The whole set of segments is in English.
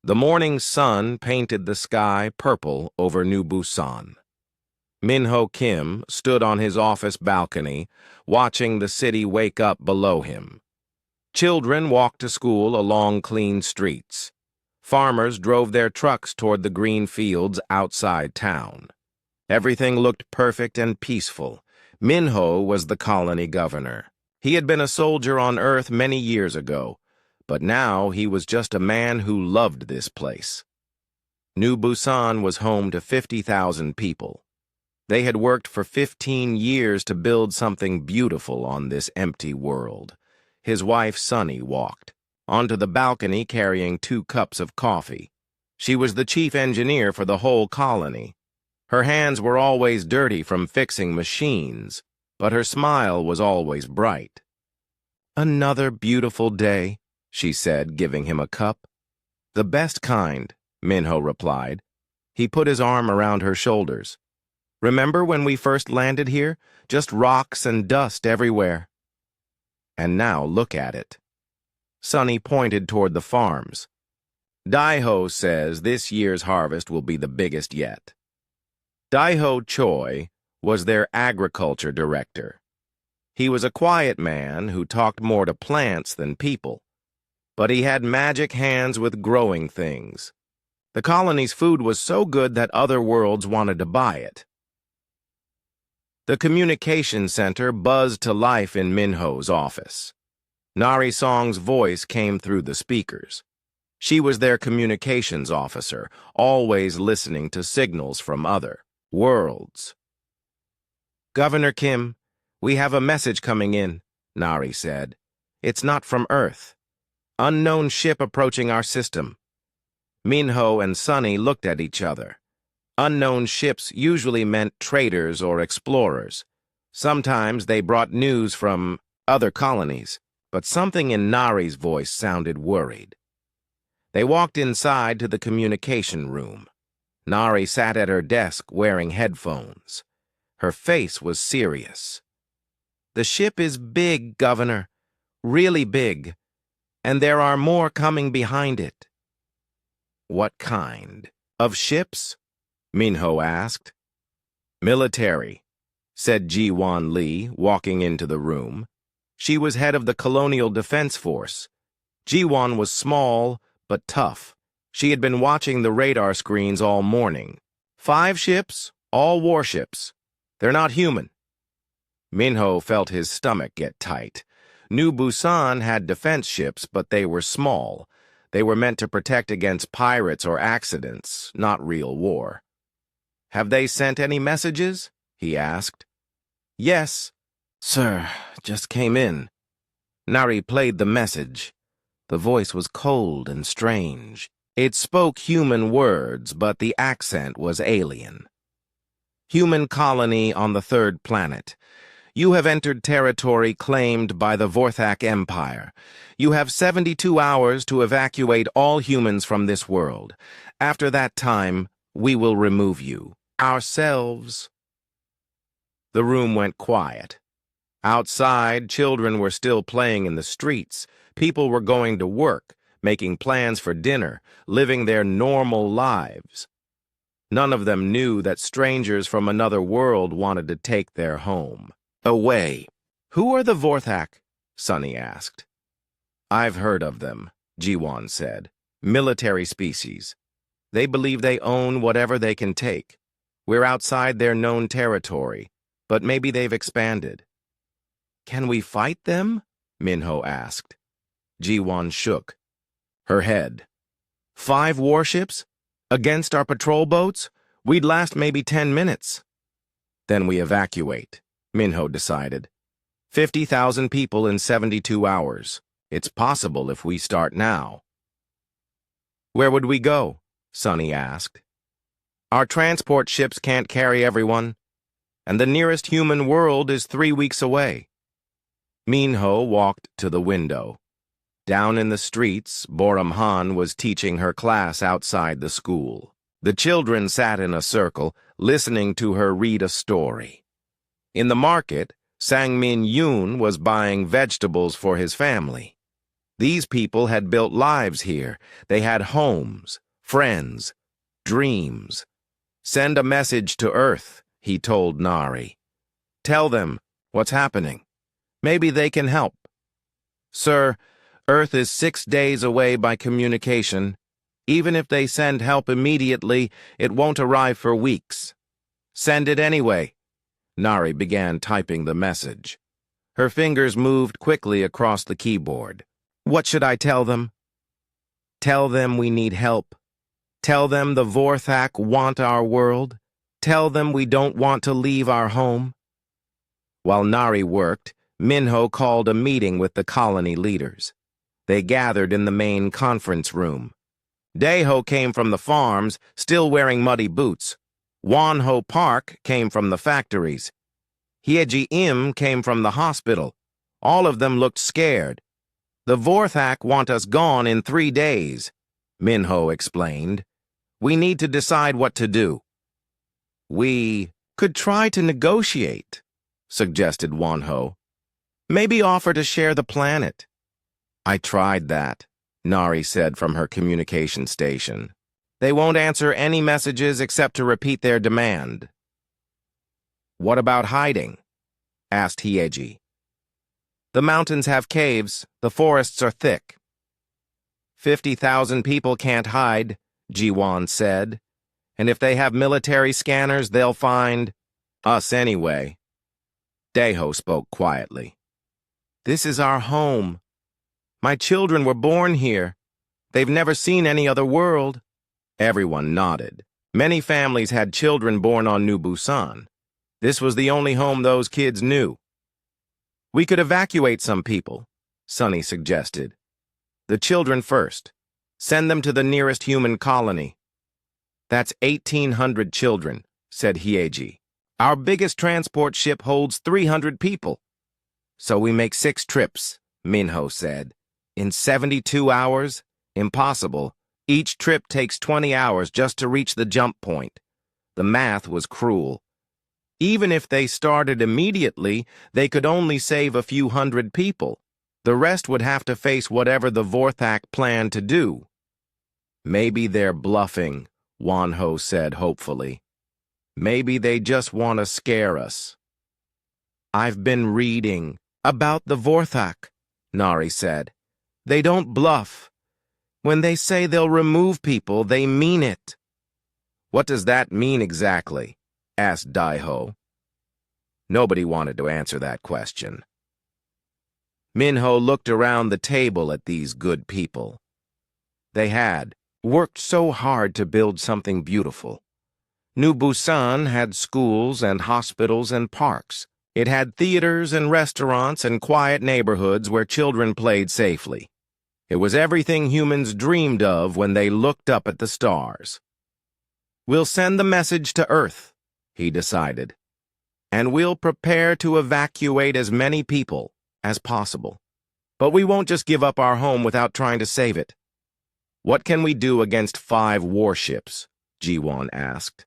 The morning sun painted the sky purple over New Busan. Minho Kim stood on his office balcony, watching the city wake up below him. Children walked to school along clean streets. Farmers drove their trucks toward the green fields outside town. Everything looked perfect and peaceful. Minho was the colony governor. He had been a soldier on Earth many years ago, but now he was just a man who loved this place. New Busan was home to 50,000 people. They had worked for 15 years to build something beautiful on this empty world. His wife, Sunny, walked onto the balcony carrying 2 cups of coffee. She was the chief engineer for the whole colony. Her hands were always dirty from fixing machines, but her smile was always bright. "Another beautiful day," she said, giving him a cup. "The best kind," Minho replied. He put his arm around her shoulders. "Remember when we first landed here? Just rocks and dust everywhere. And now look at it." Sunny pointed toward the farms. "Daiho says this year's harvest will be the biggest yet." Daiho Choi was their agriculture director. He was a quiet man who talked more to plants than people, but he had magic hands with growing things. The colony's food was so good that other worlds wanted to buy it. The communication center buzzed to life in Minho's office. Nari Song's voice came through the speakers. She was their communications officer, always listening to signals from other worlds. "Governor Kim, we have a message coming in," Nari said. "It's not from Earth. Unknown ship approaching our system." Minho and Sunny looked at each other. Unknown ships usually meant traders or explorers. Sometimes they brought news from other colonies, but something in Nari's voice sounded worried. They walked inside to the communication room. Nari sat at her desk wearing headphones. Her face was serious. "The ship is big, Governor. Really big. And there are more coming behind it." "What kind of ships?" Minho asked. "Military," said Ji-Won Lee, walking into the room. She was head of the Colonial Defense Force. Ji-Won was small, but tough. She had been watching the radar screens all morning. 5 ships, all warships. They're not human." Minho felt his stomach get tight. New Busan had defense ships, but they were small. They were meant to protect against pirates or accidents, not real war. "Have they sent any messages?" he asked. "Yes, sir, just came in." Nari played the message. The voice was cold and strange. It spoke human words, but the accent was alien. "Human colony on the 3rd planet. You have entered territory claimed by the Vorthak Empire. You have 72 hours to evacuate all humans from this world. After that time, we will remove you. Ourselves." The room went quiet. Outside, children were still playing in the streets. People were going to work, making plans for dinner, living their normal lives. None of them knew that strangers from another world wanted to take their home away. "Who are the Vorthak?" Sunny asked. "I've heard of them," Ji-Won said. "Military species. They believe they own whatever they can take. We're outside their known territory, but maybe they've expanded." "Can we fight them?" Minho asked. Ji-Won shook her head. 5 warships? Against our patrol boats? We'd last maybe 10 minutes. "Then we evacuate," Minho decided. 50,000 people in 72 hours. It's possible if we start now. "Where would we go?" Sunny asked. "Our transport ships can't carry everyone, and the nearest human world is 3 weeks away." Minho walked to the window. Down in the streets, Boram Han was teaching her class outside the school. The children sat in a circle, listening to her read a story. In the market, Sang-Min Yoon was buying vegetables for his family. These people had built lives here. They had homes, friends, dreams. Send a message to Earth, he told Nari. Tell them what's happening. Maybe they can help. Sir, Earth is 6 days away by communication. Even if they send help immediately, it won't arrive for weeks. Send it anyway. Nari began typing the message. Her fingers moved quickly across the keyboard. What should I tell them? Tell them we need help. Tell them the Vorthak want our world. Tell them we don't want to leave our home. While Nari worked, Minho called a meeting with the colony leaders. They gathered in the main conference room. Daeho came from the farms, still wearing muddy boots. Wonho Park came from the factories. Hyeji Im came from the hospital. All of them looked scared. The Vorthak want us gone in 3 days, Minho explained. We need to decide what to do. We could try to negotiate, suggested Wonho. Maybe offer to share the planet. I tried that, Nari said from her communication station. They won't answer any messages except to repeat their demand. What about hiding? Asked Hyeji. The mountains have caves, the forests are thick. 50,000 people can't hide, Jiwon said. And if they have military scanners, they'll find us anyway. Daeho spoke quietly. This is our home. My children were born here. They've never seen any other world. Everyone nodded. Many families had children born on New Busan. This was the only home those kids knew. We could evacuate some people, Sunny suggested. The children first. Send them to the nearest human colony. That's 1,800 children, said Hyeji. Our biggest transport ship holds 300 people. So we make 6 trips, Minho said. In 72 hours? Impossible. Each trip takes 20 hours just to reach the jump point. The math was cruel. Even if they started immediately, they could only save a few hundred people. The rest would have to face whatever the Vorthak planned to do. Maybe they're bluffing, Wonho said hopefully. Maybe they just want to scare us. I've been reading about the Vorthak, Nari said. They don't bluff. When they say they'll remove people, they mean it. What does that mean exactly? Asked Daeho. Nobody wanted to answer that question. Minho looked around the table at these good people. They had worked so hard to build something beautiful. New Busan had schools and hospitals and parks. It had theaters and restaurants and quiet neighborhoods where children played safely. It was everything humans dreamed of when they looked up at the stars. We'll send the message to Earth, he decided. And we'll prepare to evacuate as many people as possible. But we won't just give up our home without trying to save it. What can we do against 5 warships? Jiwon asked.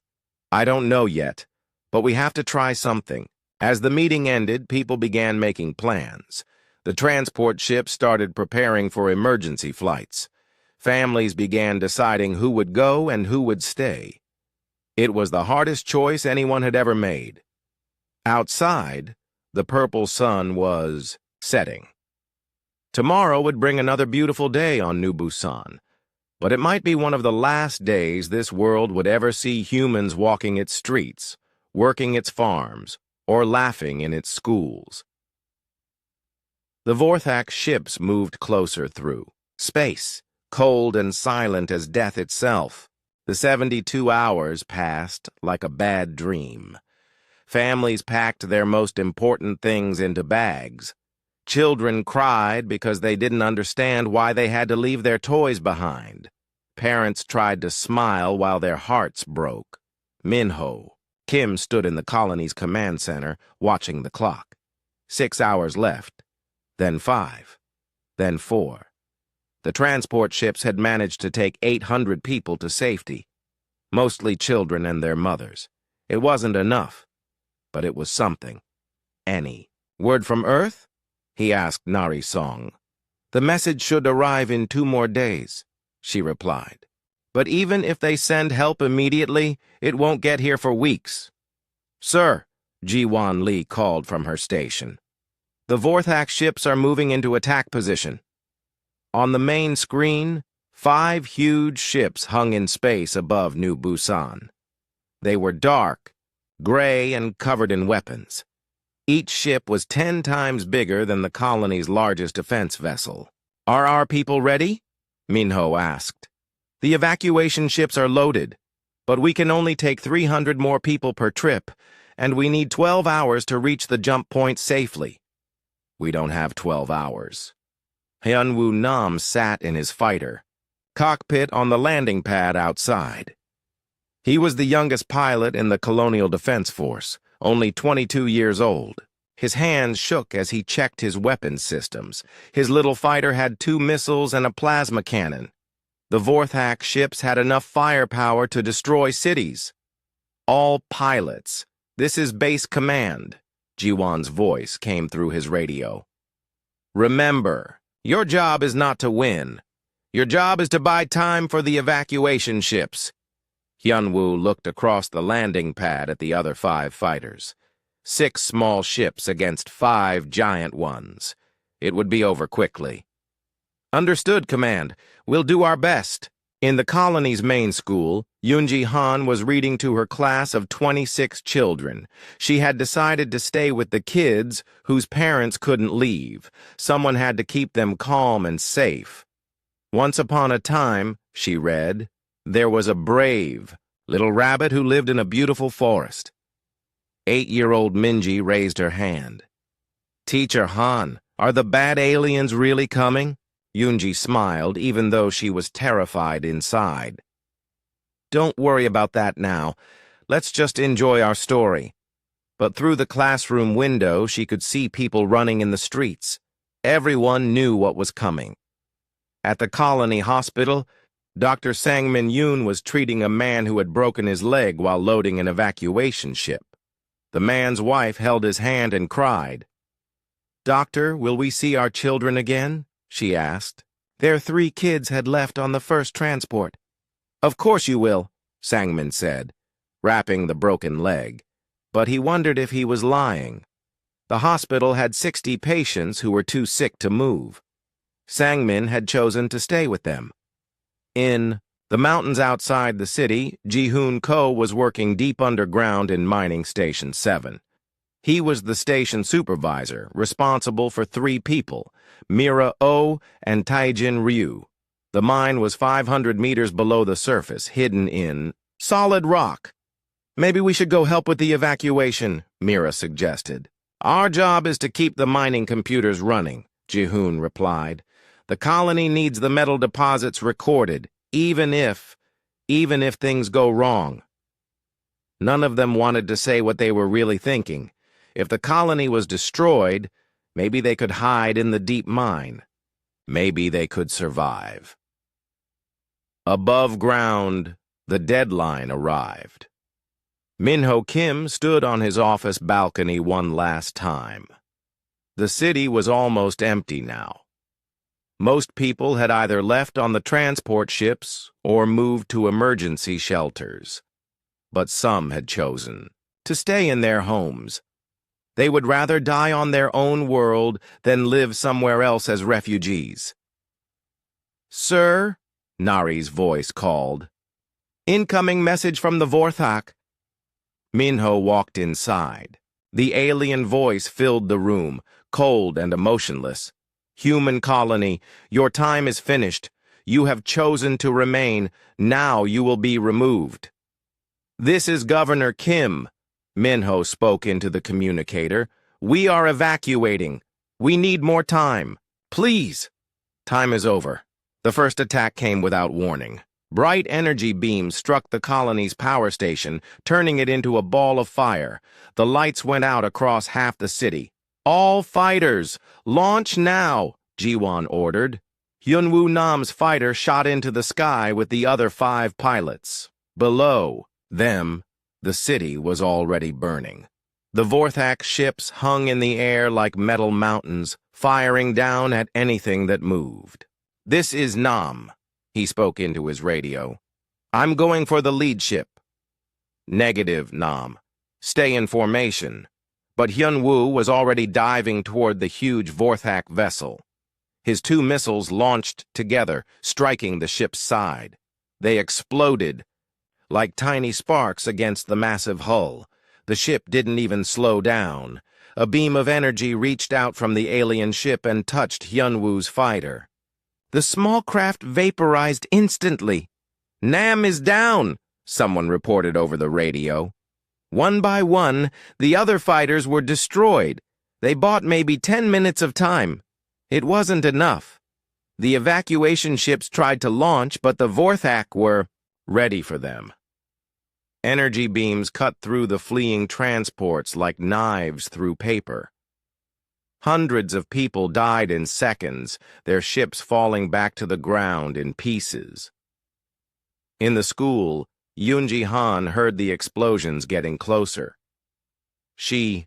I don't know yet, but we have to try something. As the meeting ended, people began making plans. The transport ships started preparing for emergency flights. Families began deciding who would go and who would stay. It was the hardest choice anyone had ever made. Outside, the purple sun was setting. Tomorrow would bring another beautiful day on New Busan, but it might be one of the last days this world would ever see humans walking its streets, working its farms, or laughing in its schools. The Vorthak ships moved closer through space, cold and silent as death itself. The 72 hours passed like a bad dream. Families packed their most important things into bags. Children cried because they didn't understand why they had to leave their toys behind. Parents tried to smile while their hearts broke. Minho, Kim stood in the colony's command center, watching the clock. 6 hours left, then 5, then 4. The transport ships had managed to take 800 people to safety, mostly children and their mothers. It wasn't enough, but it was something. Any word from Earth? He asked Nari Song. The message should arrive in 2 more days, she replied. But even if they send help immediately, it won't get here for weeks. Sir, Ji-Wan Lee called from her station. The Vorthak ships are moving into attack position. On the main screen, 5 huge ships hung in space above New Busan. They were dark, gray, and covered in weapons. Each ship was 10 times bigger than the colony's largest defense vessel. Are our people ready? Minho asked. The evacuation ships are loaded, but we can only take 300 more people per trip, and we need 12 hours to reach the jump point safely. We don't have 12 hours. Hyunwoo Nam sat in his fighter, cockpit on the landing pad outside. He was the youngest pilot in the Colonial Defense Force, only 22 years old. His hands shook as he checked his weapons systems. His little fighter had 2 missiles and a plasma cannon. The Vorthak ships had enough firepower to destroy cities. All pilots, this is base command. Ji-Wan's voice came through his radio. Remember, your job is not to win. Your job is to buy time for the evacuation ships. Hyunwoo looked across the landing pad at the other 5 fighters. 6 small ships against 5 giant ones. It would be over quickly. Understood, Command. We'll do our best. In the colony's main school, Yoonji Han was reading to her class of 26 children. She had decided to stay with the kids whose parents couldn't leave. Someone had to keep them calm and safe. Once upon a time, she read, there was a brave little rabbit who lived in a beautiful forest. 8-year-old Minji raised her hand. Teacher Han, are the bad aliens really coming? Yoonji smiled, even though she was terrified inside. Don't worry about that now. Let's just enjoy our story. But through the classroom window, she could see people running in the streets. Everyone knew what was coming. At the colony hospital, Dr. Sang-Min Yoon was treating a man who had broken his leg while loading an evacuation ship. The man's wife held his hand and cried. Doctor, will we see our children again? She asked. Their 3 kids had left on the first transport. Of course you will, Sang-Min said, wrapping the broken leg. But he wondered if he was lying. The hospital had 60 patients who were too sick to move. Sang-Min had chosen to stay with them. In the mountains outside the city, Ji-Hoon Ko was working deep underground in Mining Station 7. He was the station supervisor, responsible for 3 people, Mira Oh and Taijin Ryu. The mine was 500 meters below the surface, hidden in solid rock. Maybe we should go help with the evacuation, Mira suggested. Our job is to keep the mining computers running, Ji-Hoon replied. The colony needs the metal deposits recorded, even if things go wrong. None of them wanted to say what they were really thinking. If the colony was destroyed, maybe they could hide in the deep mine. Maybe they could survive. Above ground, the deadline arrived. Minho Kim stood on his office balcony one last time. The city was almost empty now. Most people had either left on the transport ships or moved to emergency shelters. But some had chosen to stay in their homes. They would rather die on their own world than live somewhere else as refugees. Sir, Nari's voice called. Incoming message from the Vorthak. Minho walked inside. The alien voice filled the room, cold and emotionless. Human colony, your time is finished. You have chosen to remain. Now you will be removed. This is Governor Kim. Minho spoke into the communicator. We are evacuating. We need more time. Please. Time is over. The first attack came without warning. Bright energy beams struck the colony's power station, turning it into a ball of fire. The lights went out across half the city. All fighters, launch now, Ji-Wan ordered. Hyunwoo Nam's fighter shot into the sky with the other 5 pilots. Below them, the city was already burning. The Vorthak ships hung in the air like metal mountains, firing down at anything that moved. "This is Nam," he spoke into his radio. "I'm going for the lead ship." "Negative, Nam. Stay in formation." But Hyun-woo was already diving toward the huge Vorthak vessel. His two missiles launched together, striking the ship's side. They exploded like tiny sparks against the massive hull. The ship didn't even slow down. A beam of energy reached out from the alien ship and touched Hyun-woo's fighter. The small craft vaporized instantly. "Nam is down," someone reported over the radio. One by one, the other fighters were destroyed. They bought maybe 10 minutes of time. It wasn't enough. The evacuation ships tried to launch, but the Vorthak were ready for them. Energy beams cut through the fleeing transports like knives through paper. Hundreds of people died in seconds, their ships falling back to the ground in pieces. In the school, Yoon-ji-han heard the explosions getting closer. She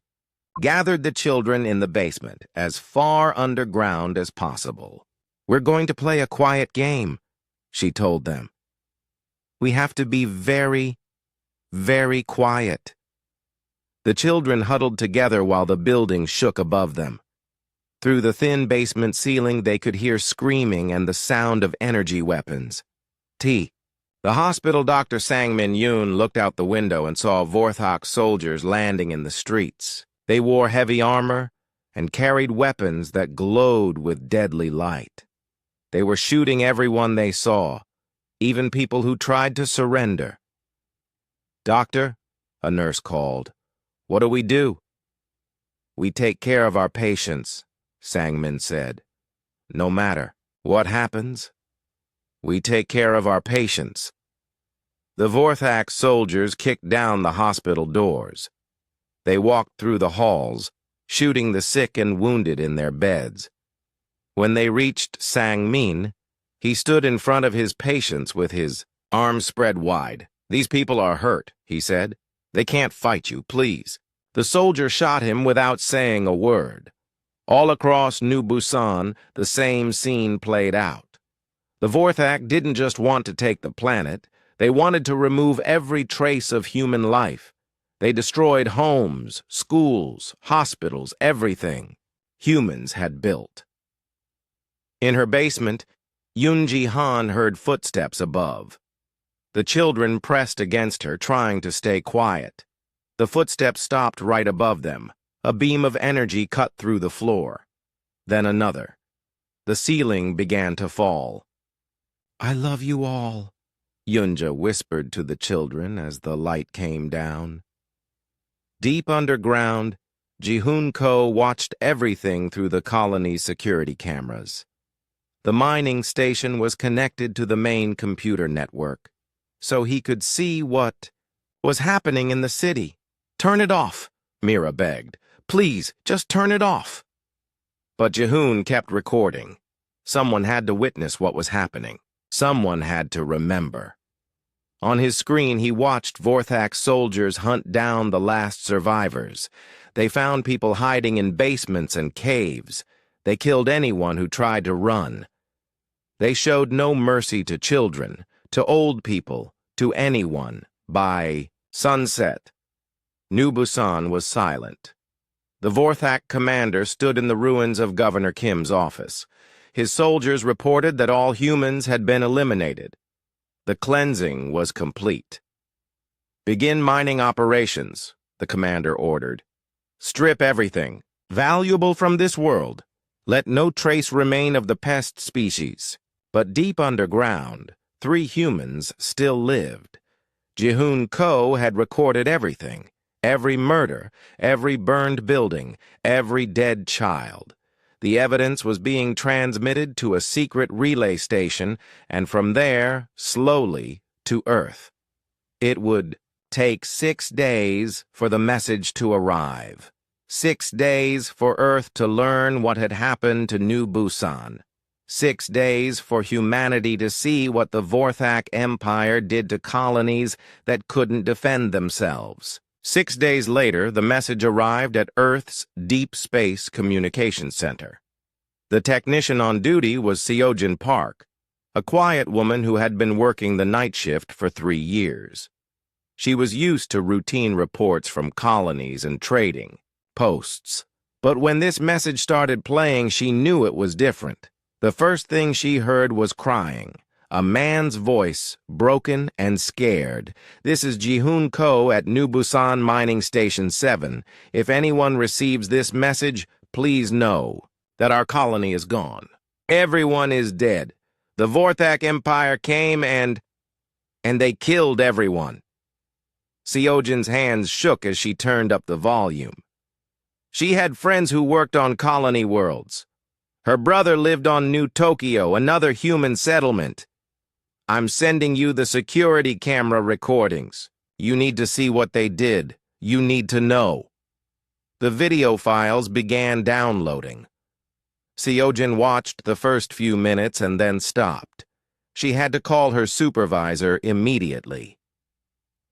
gathered the children in the basement, as far underground as possible. "We're going to play a quiet game," she told them. "We have to be very, very quiet." The children huddled together while the building shook above them. Through the thin basement ceiling, they could hear screaming and the sound of energy weapons. The hospital doctor Sang-min Yoon looked out the window and saw Vorthak soldiers landing in the streets. They wore heavy armor and carried weapons that glowed with deadly light. They were shooting everyone they saw, even people who tried to surrender. "Doctor," a nurse called, "what do we do?" "We take care of our patients," Sang-min said. "No matter what happens, we take care of our patients." The Vorthak soldiers kicked down the hospital doors. They walked through the halls, shooting the sick and wounded in their beds. When they reached Sang-min, he stood in front of his patients with his arms spread wide. "These people are hurt," he said. "They can't fight you, please." The soldier shot him without saying a word. All across New Busan, the same scene played out. The Vorthak didn't just want to take the planet, they wanted to remove every trace of human life. They destroyed homes, schools, hospitals, everything humans had built. In her basement, Yoon-ji-han heard footsteps above. The children pressed against her, trying to stay quiet. The footsteps stopped right above them. A beam of energy cut through the floor. Then another. The ceiling began to fall. "I love you all," Yoonja whispered to the children as the light came down. Deep underground, Ji-hoon-ko watched everything through the colony's security cameras. The mining station was connected to the main computer network, so he could see what was happening in the city. "Turn it off," Mira begged. "Please, just turn it off." But Ji-hoon kept recording. Someone had to witness what was happening. Someone had to remember. On his screen, he watched Vorthak soldiers hunt down the last survivors. They found people hiding in basements and caves. They killed anyone who tried to run. They showed no mercy to children, to old people, to anyone. By sunset, New Busan was silent. The Vorthak commander stood in the ruins of Governor Kim's office. His soldiers reported that all humans had been eliminated. The cleansing was complete. "Begin mining operations," the commander ordered. "Strip everything valuable from this world. Let no trace remain of the pest species." But deep underground, 3 humans still lived. Ji-hoon-ko had recorded everything. Every murder, every burned building, every dead child. The evidence was being transmitted to a secret relay station, and from there, slowly, to Earth. It would take 6 days for the message to arrive. 6 days for Earth to learn what had happened to New Busan. 6 days for humanity to see what the Vorthak Empire did to colonies that couldn't defend themselves. 6 days later, the message arrived at Earth's Deep Space Communications Center. The technician on duty was Seojin Park, a quiet woman who had been working the night shift for 3 years. She was used to routine reports from colonies and trading posts. But when this message started playing, she knew it was different. The first thing she heard was crying. A man's voice, broken and scared. "This is Ji-hoon Ko at New Busan Mining Station 7. If anyone receives this message, please know that our colony is gone. Everyone is dead. The Vorthak Empire came and they killed everyone." Seojin's hands shook as she turned up the volume. She had friends who worked on colony worlds. Her brother lived on New Tokyo, another human settlement. "I'm sending you the security camera recordings. You need to see what they did. You need to know." The video files began downloading. Seojin watched the first few minutes and then stopped. She had to call her supervisor immediately.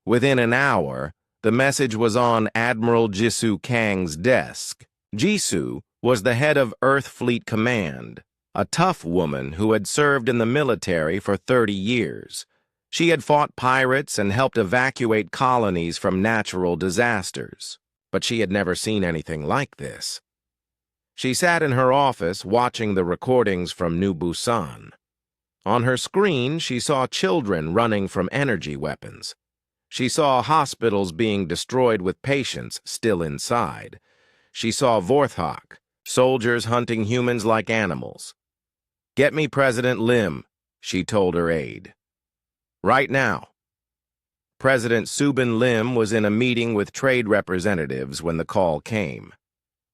Within an hour, the message was on Admiral Jisoo Kang's desk. Jisoo was the head of Earth Fleet Command, a tough woman who had served in the military for 30 years. She had fought pirates and helped evacuate colonies from natural disasters, but she had never seen anything like this. She sat in her office watching the recordings from New Busan. On her screen, she saw children running from energy weapons. She saw hospitals being destroyed with patients still inside. She saw Vorthak, soldiers hunting humans like animals. "Get me President Lim," she told her aide. "Right now." President Subin Lim was in a meeting with trade representatives when the call came.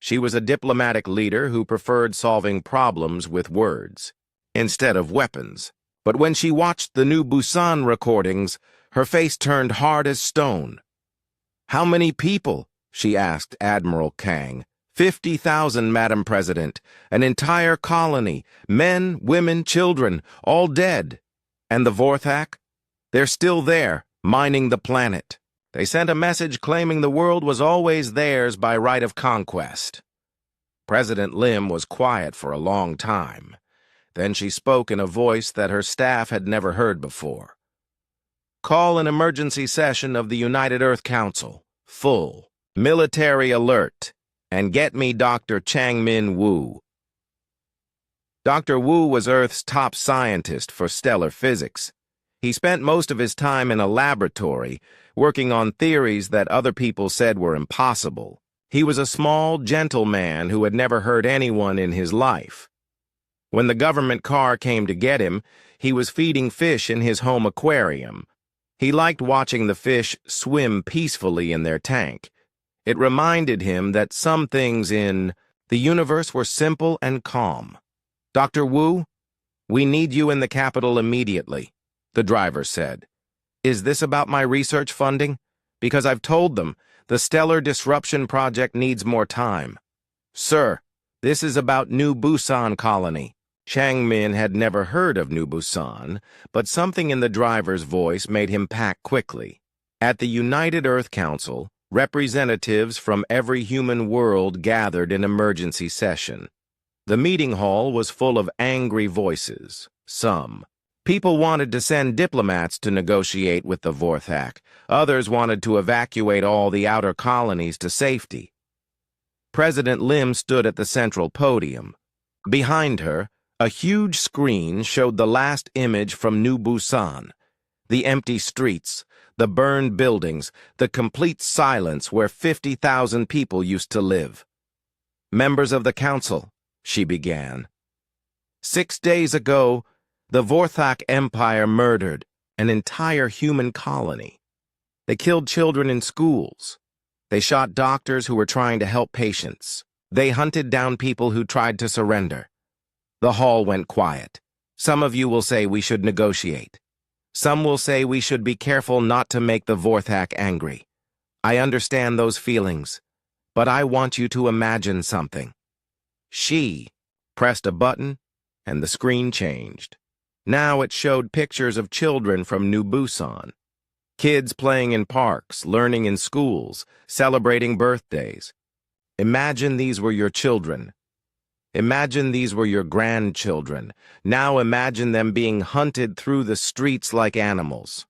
She was a diplomatic leader who preferred solving problems with words instead of weapons. But when she watched the New Busan recordings, her face turned hard as stone. "How many people?" she asked Admiral Kang. 50,000, Madam President. An entire colony. Men, women, children, all dead. And the Vorthak? They're still there, mining the planet. They sent a message claiming the world was always theirs by right of conquest." President Lim was quiet for a long time. Then she spoke in a voice that her staff had never heard before. "Call an emergency session of the United Earth Council. Full. Military alert. And get me Dr. Changmin Wu." Dr. Wu was Earth's top scientist for stellar physics. He spent most of his time in a laboratory, working on theories that other people said were impossible. He was a small, gentle man who had never hurt anyone in his life. When the government car came to get him, he was feeding fish in his home aquarium. He liked watching the fish swim peacefully in their tank. It reminded him that some things in the universe were simple and calm. "Dr. Wu, we need you in the capital immediately," the driver said. "Is this about my research funding? Because I've told them the Stellar Disruption Project needs more time." "Sir, this is about New Busan Colony." Changmin had never heard of New Busan, but something in the driver's voice made him pack quickly. At the United Earth Council, representatives from every human world gathered in emergency session. The meeting hall was full of angry voices. Some people wanted to send diplomats to negotiate with the Vorthak. Others wanted to evacuate all the outer colonies to safety. President Lim stood at the central podium. Behind her, a huge screen showed the last image from New Busan. The empty streets, the burned buildings, the complete silence where 50,000 people used to live. "Members of the council," she began. 6 days ago, the Vorthak Empire murdered an entire human colony. They killed children in schools. They shot doctors who were trying to help patients. They hunted down people who tried to surrender. The hall went quiet. Some of you will say we should negotiate. Some will say we should be careful not to make the Vorthak angry. I understand those feelings, but I want you to imagine something. She pressed a button, and the screen changed. Now it showed pictures of children from New Busan. Kids playing in parks, learning in schools, celebrating birthdays. Imagine these were your children. Imagine these were your grandchildren. Now imagine them being hunted through the streets like animals.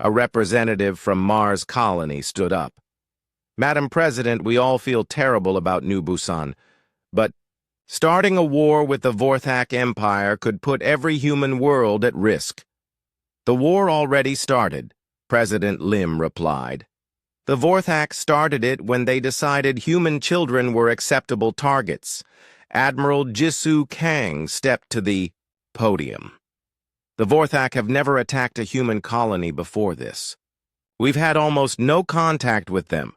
A representative from Mars Colony stood up. Madam President, we all feel terrible about New Busan, but starting a war with the Vorthak Empire could put every human world at risk. The war already started, President Lim replied. The Vorthak started it when they decided human children were acceptable targets. Admiral Jisoo Kang stepped to the podium. The Vorthak have never attacked a human colony before this. We've had almost no contact with them.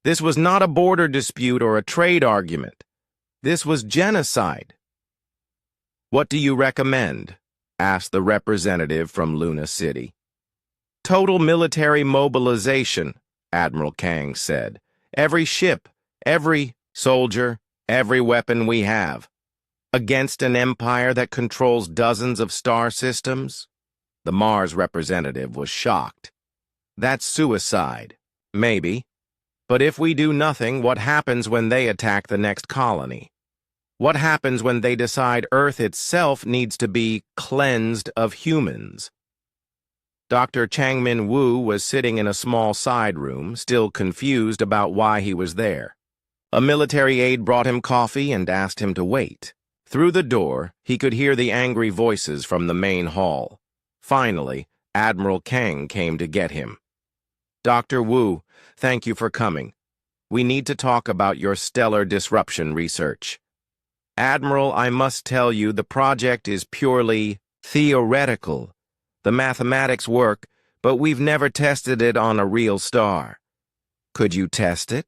This was not a border dispute or a trade argument. This was genocide. What do you recommend? Asked the representative from Luna City. Total military mobilization, Admiral Kang said. Every ship, every soldier, every weapon we have. Against an empire that controls dozens of star systems? The Mars representative was shocked. That's suicide. Maybe. But if we do nothing, what happens when they attack the next colony? What happens when they decide Earth itself needs to be cleansed of humans? Dr. Changmin Wu was sitting in a small side room, still confused about why he was there. A military aide brought him coffee and asked him to wait. Through the door, he could hear the angry voices from the main hall. Finally, Admiral Kang came to get him. Dr. Wu, thank you for coming. We need to talk about your stellar disruption research. Admiral, I must tell you, the project is purely theoretical. The mathematics work, but we've never tested it on a real star. Could you test it?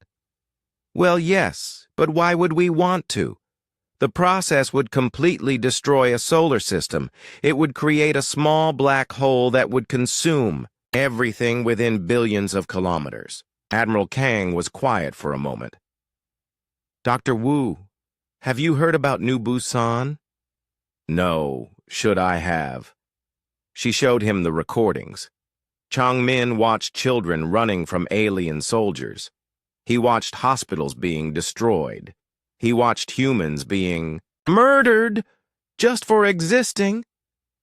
Well, yes, but why would we want to? The process would completely destroy a solar system. It would create a small black hole that would consume everything within billions of kilometers. Admiral Kang was quiet for a moment. Dr. Wu, have you heard about New Busan? No, should I have? She showed him the recordings. Changmin watched children running from alien soldiers. He watched hospitals being destroyed. He watched humans being murdered just for existing.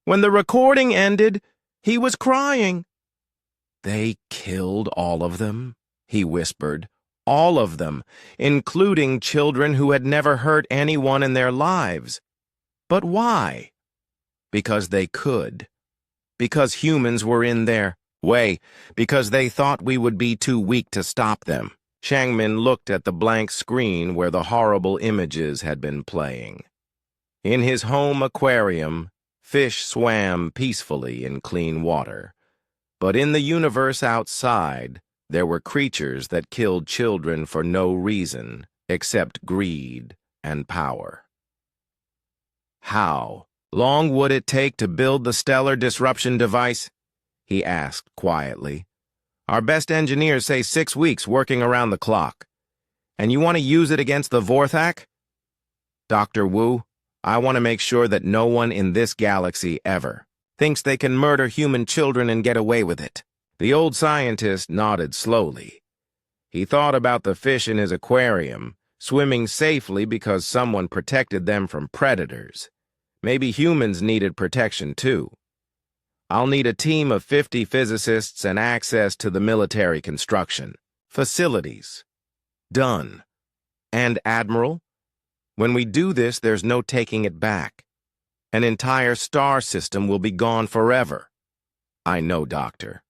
When the recording ended, he was crying. They killed all of them, he whispered. All of them, including children who had never hurt anyone in their lives. But why? Because they could. Because humans were in their way. Because they thought we would be too weak to stop them. Changmin looked at the blank screen where the horrible images had been playing. In his home aquarium, fish swam peacefully in clean water. But in the universe outside, there were creatures that killed children for no reason except greed and power. How long would it take to build the stellar disruption device? He asked quietly. Our best engineers say 6 weeks working around the clock. And you want to use it against the Vorthak? Dr. Wu, I want to make sure that no one in this galaxy ever thinks they can murder human children and get away with it. The old scientist nodded slowly. He thought about the fish in his aquarium, swimming safely because someone protected them from predators. Maybe humans needed protection too. I'll need a team of 50 physicists and access to the military construction. Facilities. Done. And, Admiral, when we do this, there's no taking it back. An entire star system will be gone forever. I know, Doctor.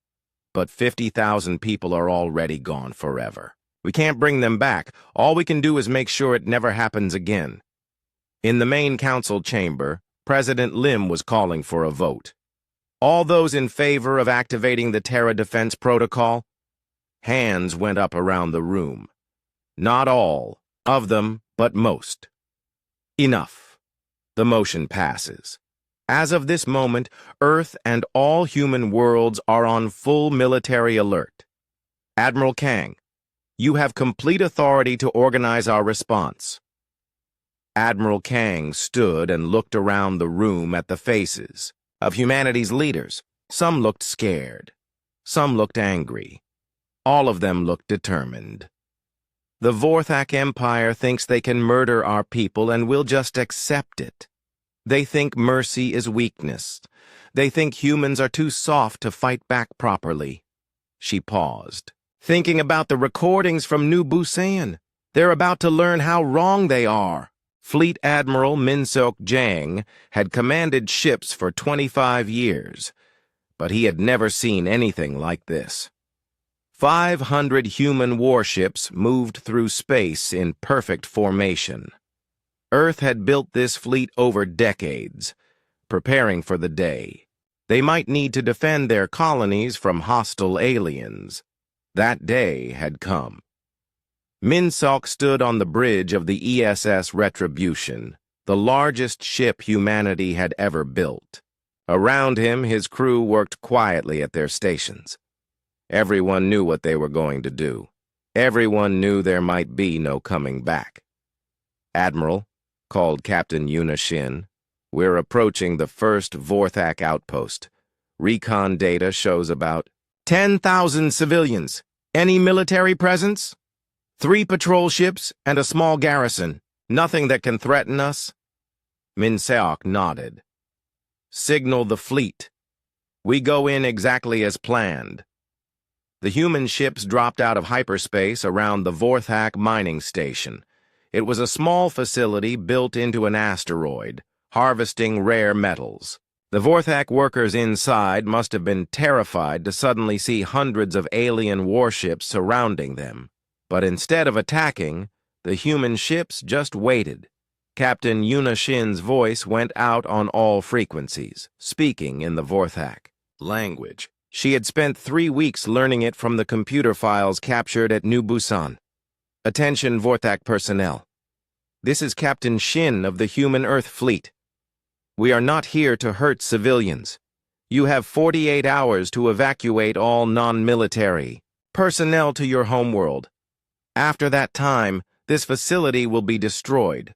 But 50,000 people are already gone forever. We can't bring them back. All we can do is make sure it never happens again. In the main council chamber, President Lim was calling for a vote. All those in favor of activating the Terra Defense Protocol? Hands went up around the room. Not all of them, but most. Enough. The motion passes. As of this moment, Earth and all human worlds are on full military alert. Admiral Kang, you have complete authority to organize our response. Admiral Kang stood and looked around the room at the faces of humanity's leaders. Some looked scared. Some looked angry. All of them looked determined. The Vorthak Empire thinks they can murder our people and we'll just accept it. They think mercy is weakness. They think humans are too soft to fight back properly. She paused, thinking about the recordings from New Busan. They're about to learn how wrong they are. Fleet Admiral Min-Seok Jang had commanded ships for 25 years, but he had never seen anything like this. 500 human warships moved through space in perfect formation. Earth had built this fleet over decades, preparing for the day they might need to defend their colonies from hostile aliens. That day had come. Min-Seok stood on the bridge of the ESS Retribution, the largest ship humanity had ever built. Around him, his crew worked quietly at their stations. Everyone knew what they were going to do. Everyone knew there might be no coming back. "Admiral," called Captain Yuna Shin, "we're approaching the first Vorthak outpost. Recon data shows about 10,000 civilians. Any military presence? 3 patrol ships and a small garrison. Nothing that can threaten us?" Min-Seok nodded. "Signal the fleet. We go in exactly as planned." The human ships dropped out of hyperspace around the Vorthak mining station. It was a small facility built into an asteroid, harvesting rare metals. The Vorthak workers inside must have been terrified to suddenly see hundreds of alien warships surrounding them. But instead of attacking, the human ships just waited. Captain Yuna Shin's voice went out on all frequencies, speaking in the Vorthak language. She had spent 3 weeks learning it from the computer files captured at New Busan. "Attention, Vorthak personnel. This is Captain Shin of the Human Earth Fleet. We are not here to hurt civilians. You have 48 hours to evacuate all non-military personnel to your homeworld. After that time, this facility will be destroyed."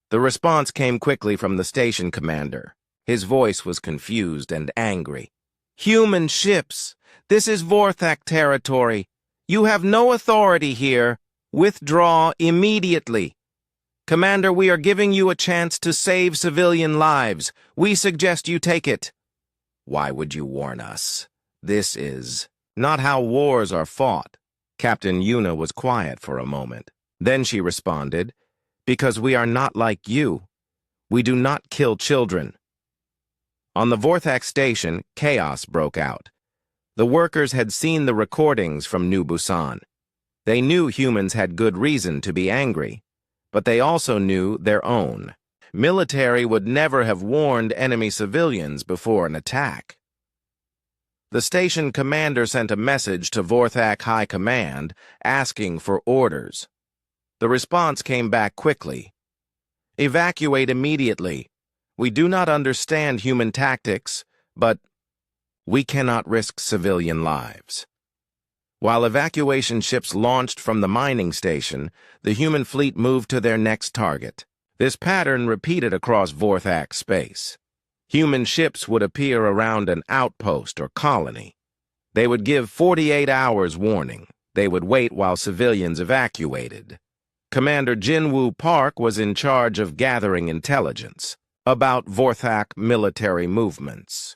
The response came quickly from the station commander. His voice was confused and angry. "Human ships, this is Vorthak territory. You have no authority here. Withdraw immediately. Commander, we are giving you a chance to save civilian lives. We suggest you take it." "Why would you warn us? This is not how wars are fought." Captain Yuna was quiet for a moment. Then she responded, "Because we are not like you. We do not kill children." On the Vorthak station, chaos broke out. The workers had seen the recordings from New Busan. They knew humans had good reason to be angry, but they also knew their own. Military would never have warned enemy civilians before an attack. The station commander sent a message to Vorthak High Command asking for orders. The response came back quickly. "Evacuate immediately. We do not understand human tactics, but we cannot risk civilian lives." While evacuation ships launched from the mining station, the human fleet moved to their next target. This pattern repeated across Vorthak space. Human ships would appear around an outpost or colony. They would give 48 hours warning. They would wait while civilians evacuated. Commander Jinwoo Park was in charge of gathering intelligence about Vorthak military movements.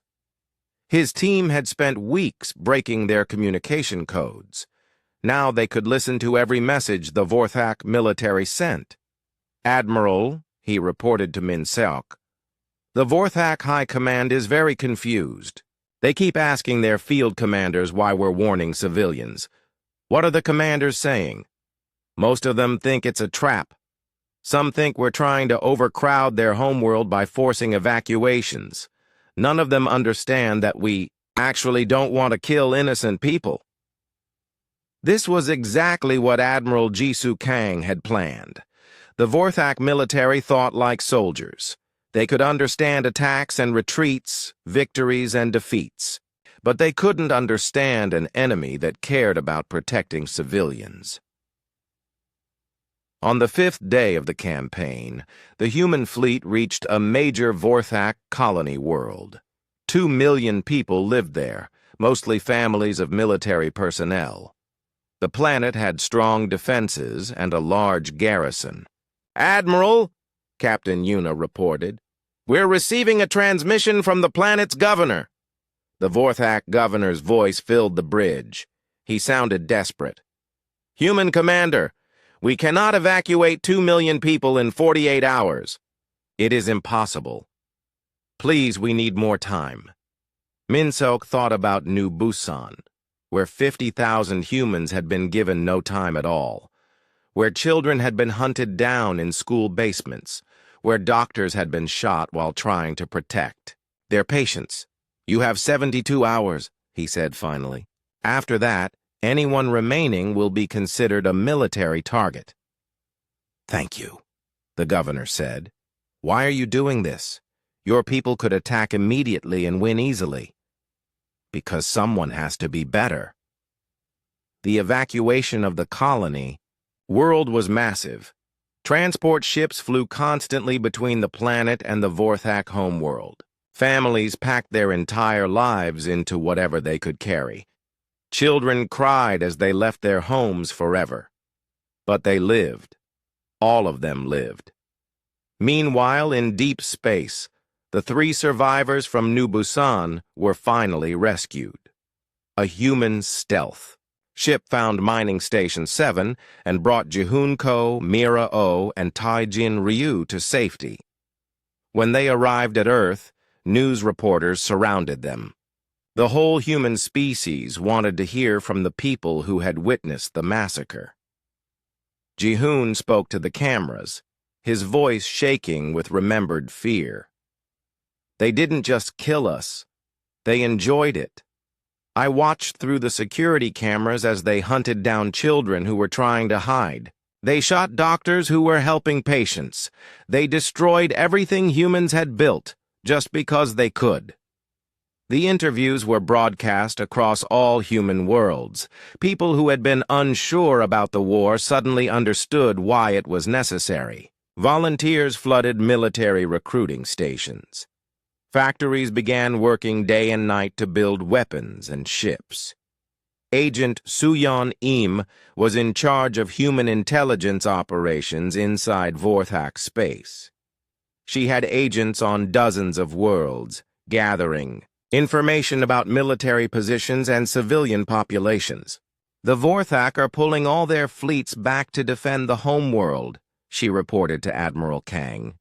His team had spent weeks breaking their communication codes. Now they could listen to every message the Vorthak military sent. "Admiral," he reported to Min-Seok, "the Vorthak High Command is very confused. They keep asking their field commanders why we're warning civilians. What are the commanders saying? Most of them think it's a trap. Some think we're trying to overcrowd their homeworld by forcing evacuations. None of them understand that we actually don't want to kill innocent people." This was exactly what Admiral Jisoo Kang had planned. The Vorthak military thought like soldiers. They could understand attacks and retreats, victories and defeats. But they couldn't understand an enemy that cared about protecting civilians. On the 5th day of the campaign, the human fleet reached a major Vorthak colony world. 2 million people lived there, mostly families of military personnel. The planet had strong defenses and a large garrison. "Admiral," Captain Yuna reported, "we're receiving a transmission from the planet's governor." The Vorthak governor's voice filled the bridge. He sounded desperate. "Human commander, we cannot evacuate 2 million people in 48 hours. It is impossible. Please, we need more time." Minseok thought about New Busan, where 50,000 humans had been given no time at all, where children had been hunted down in school basements, where doctors had been shot while trying to protect their patients. "You have 72 hours, he said finally. "After that, anyone remaining will be considered a military target." "Thank you," the governor said. "Why are you doing this? Your people could attack immediately and win easily." "Because someone has to be better." The evacuation of the colony world was massive. Transport ships flew constantly between the planet and the Vorthak homeworld. Families packed their entire lives into whatever they could carry. Children cried as they left their homes forever. But they lived. All of them lived. Meanwhile, in deep space, the 3 survivors from New Busan were finally rescued. A human stealth ship found Mining Station 7 and brought Jihunko, Mira-O, and Taijin Ryu to safety. When they arrived at Earth, news reporters surrounded them. The whole human species wanted to hear from the people who had witnessed the massacre. Jihun spoke to the cameras, his voice shaking with remembered fear. "They didn't just kill us. They enjoyed it. I watched through the security cameras as they hunted down children who were trying to hide. They shot doctors who were helping patients. They destroyed everything humans had built, just because they could." The interviews were broadcast across all human worlds. People who had been unsure about the war suddenly understood why it was necessary. Volunteers flooded military recruiting stations. Factories began working day and night to build weapons and ships. Agent Suyeon Im was in charge of human intelligence operations inside Vorthak space. She had agents on dozens of worlds, gathering information about military positions and civilian populations. "The Vorthak are pulling all their fleets back to defend the homeworld," she reported to Admiral Kang.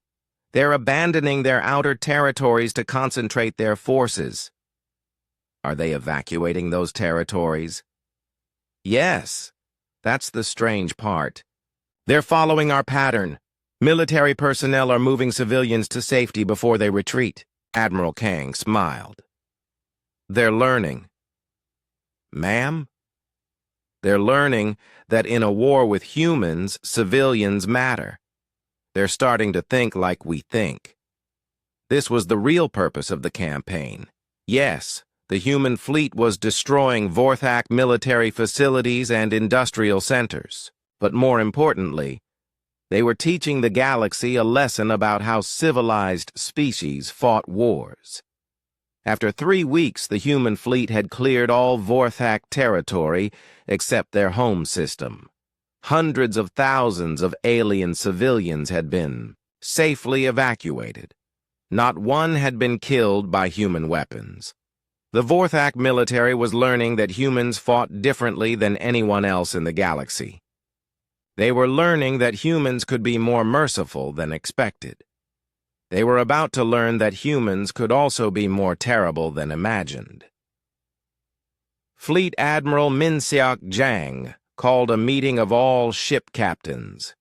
"They're abandoning their outer territories to concentrate their forces." "Are they evacuating those territories?" "Yes. That's the strange part. They're following our pattern. Military personnel are moving civilians to safety before they retreat." Admiral Kang smiled. "They're learning." "Ma'am?" "They're learning that in a war with humans, civilians matter. They're starting to think like we think." This was the real purpose of the campaign. Yes, the human fleet was destroying Vorthak military facilities and industrial centers. But more importantly, they were teaching the galaxy a lesson about how civilized species fought wars. After 3 weeks, the human fleet had cleared all Vorthak territory except their home system. Hundreds of thousands of alien civilians had been safely evacuated. Not one had been killed by human weapons. The Vorthak military was learning that humans fought differently than anyone else in the galaxy. They were learning that humans could be more merciful than expected. They were about to learn that humans could also be more terrible than imagined. Fleet Admiral Minseok Jang called a meeting of all ship captains.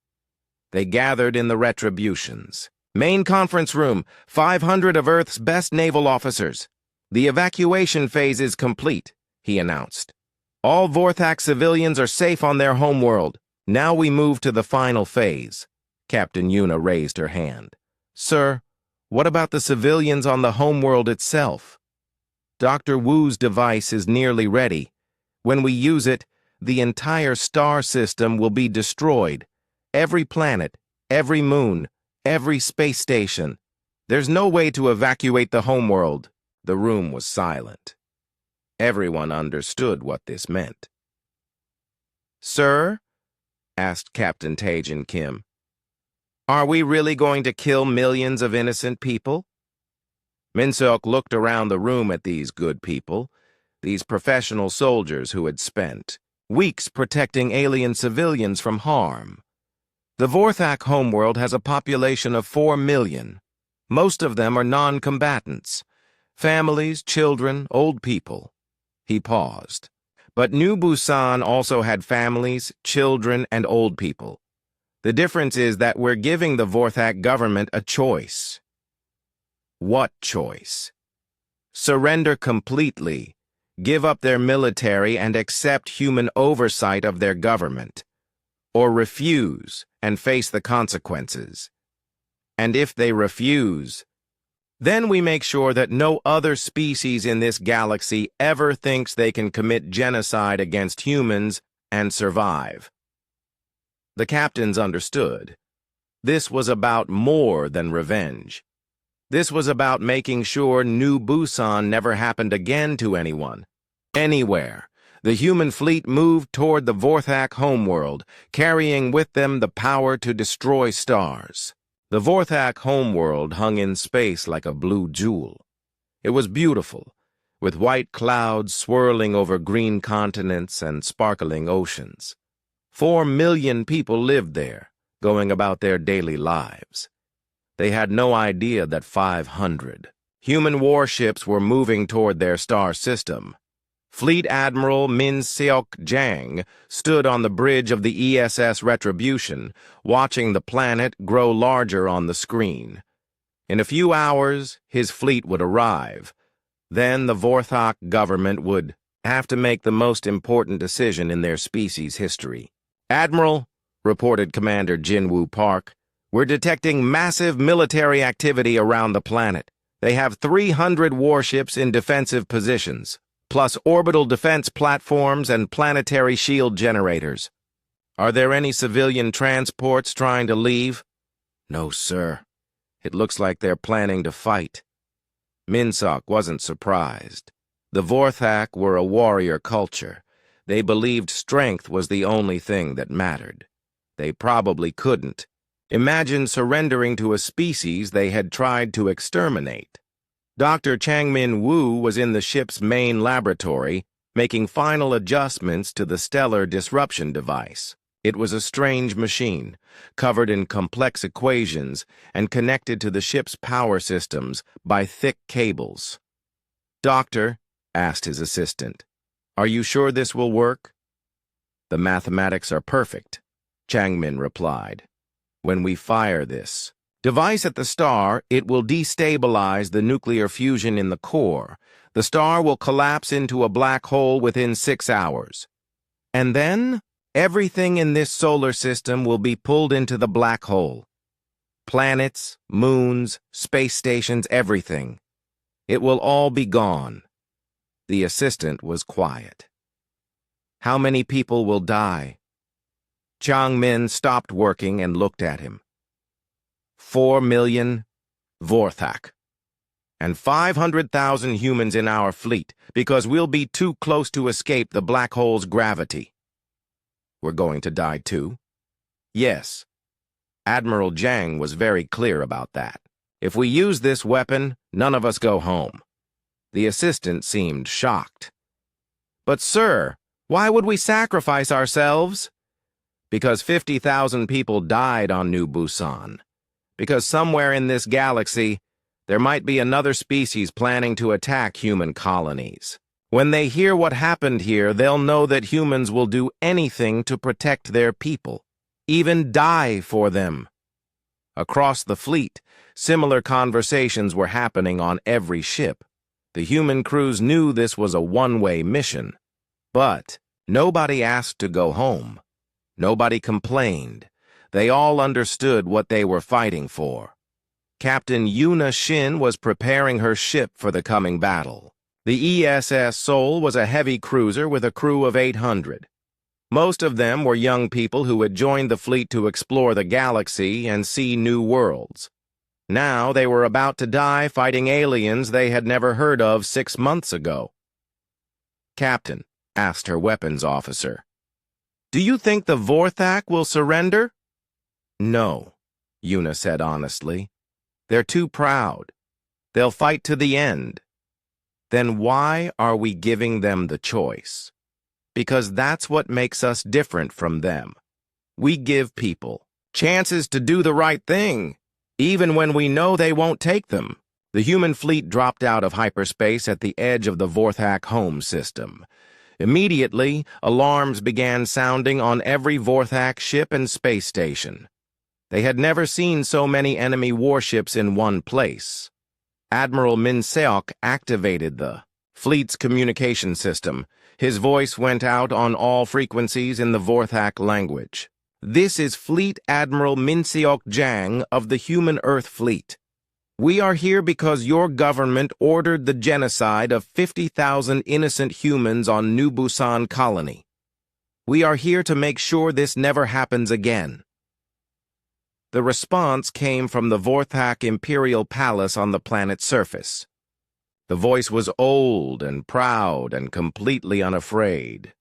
They gathered in the Retributions. "Main conference room, 500 of Earth's best naval officers. The evacuation phase is complete," he announced. "All Vorthak civilians are safe on their homeworld. Now we move to the final phase." Captain Yuna raised her hand. "Sir, what about the civilians on the homeworld itself?" "Dr. Wu's device is nearly ready. When we use it, the entire star system will be destroyed. Every planet, every moon, every space station. There's no way to evacuate the homeworld." The room was silent. Everyone understood what this meant. "Sir?" asked Captain Taejin Kim. "Are we really going to kill millions of innocent people?" Min-seok looked around the room at these good people, these professional soldiers who had spent weeks protecting alien civilians from harm. The Vorthak homeworld has a population of 4 million. Most of them are non-combatants. Families, children, old people. He paused. But New Busan also had families, children, and old people. The difference is that we're giving the Vorthak government a choice. What choice? Surrender completely, give up their military and accept human oversight of their government, or refuse and face the consequences. And if they refuse, then we make sure that no other species in this galaxy ever thinks they can commit genocide against humans and survive. The captains understood. This was about more than revenge. This was about making sure New Busan never happened again to anyone. Anywhere, the human fleet moved toward the Vorthak homeworld, carrying with them the power to destroy stars. The Vorthak homeworld hung in space like a blue jewel. It was beautiful, with white clouds swirling over green continents and sparkling oceans. 4 million people lived there, going about their daily lives. They had no idea that 500 human warships were moving toward their star system. Fleet Admiral Min-seok Jang stood on the bridge of the ESS Retribution, watching the planet grow larger on the screen. In a few hours, his fleet would arrive. Then the Vorthak government would have to make the most important decision in their species' history. "Admiral," reported Commander Jin-Woo Park, "we're detecting massive military activity around the planet. They have 300 warships in defensive positions, plus orbital defense platforms and planetary shield generators. Are there any civilian transports trying to leave?" "No, sir. It looks like they're planning to fight." Min-seok wasn't surprised. The Vorthak were a warrior culture. They believed strength was the only thing that mattered. They probably couldn't. Imagine surrendering to a species they had tried to exterminate. Dr. Chang-Min Woo was in the ship's main laboratory, making final adjustments to the stellar disruption device. It was a strange machine, covered in complex equations and connected to the ship's power systems by thick cables. "Doctor," asked his assistant, "are you sure this will work?" "The mathematics are perfect," Chang-Min replied. "When we fire this device at the star, it will destabilize the nuclear fusion in the core. The star will collapse into a black hole within 6 hours. And then, everything in this solar system will be pulled into the black hole. Planets, moons, space stations, everything. It will all be gone." The assistant was quiet. "How many people will die?" Chang-Min stopped working and looked at him. 4 million Vorthak. And 500,000 humans in our fleet, because we'll be too close to escape the black hole's gravity. "We're going to die too?" "Yes." Admiral Jang was very clear about that. "If we use this weapon, none of us go home." The assistant seemed shocked. "But sir, why would we sacrifice ourselves?" "Because 50,000 people died on New Busan. Because somewhere in this galaxy, there might be another species planning to attack human colonies. When they hear what happened here, they'll know that humans will do anything to protect their people, even die for them." Across the fleet, similar conversations were happening on every ship. The human crews knew this was a one-way mission. But nobody asked to go home. Nobody complained. They all understood what they were fighting for. Captain Yuna Shin was preparing her ship for the coming battle. The ESS Seoul was a heavy cruiser with a crew of 800. Most of them were young people who had joined the fleet to explore the galaxy and see new worlds. Now they were about to die fighting aliens they had never heard of 6 months ago. "Captain," asked her weapons officer, "do you think the Vorthak will surrender?" "No," Yuna said honestly. "They're too proud. They'll fight to the end." "Then why are we giving them the choice?" "Because that's what makes us different from them. We give people chances to do the right thing, even when we know they won't take them." The human fleet dropped out of hyperspace at the edge of the Vorthak home system. Immediately, alarms began sounding on every Vorthak ship and space station. They had never seen so many enemy warships in one place. Admiral Min Seok activated the fleet's communication system. His voice went out on all frequencies in the Vorthak language. "This is Fleet Admiral Min Seok Jang of the Human Earth Fleet. We are here because your government ordered the genocide of 50,000 innocent humans on New Busan colony. We are here to make sure this never happens again." The response came from the Vorthak Imperial Palace on the planet's surface. The voice was old and proud and completely unafraid.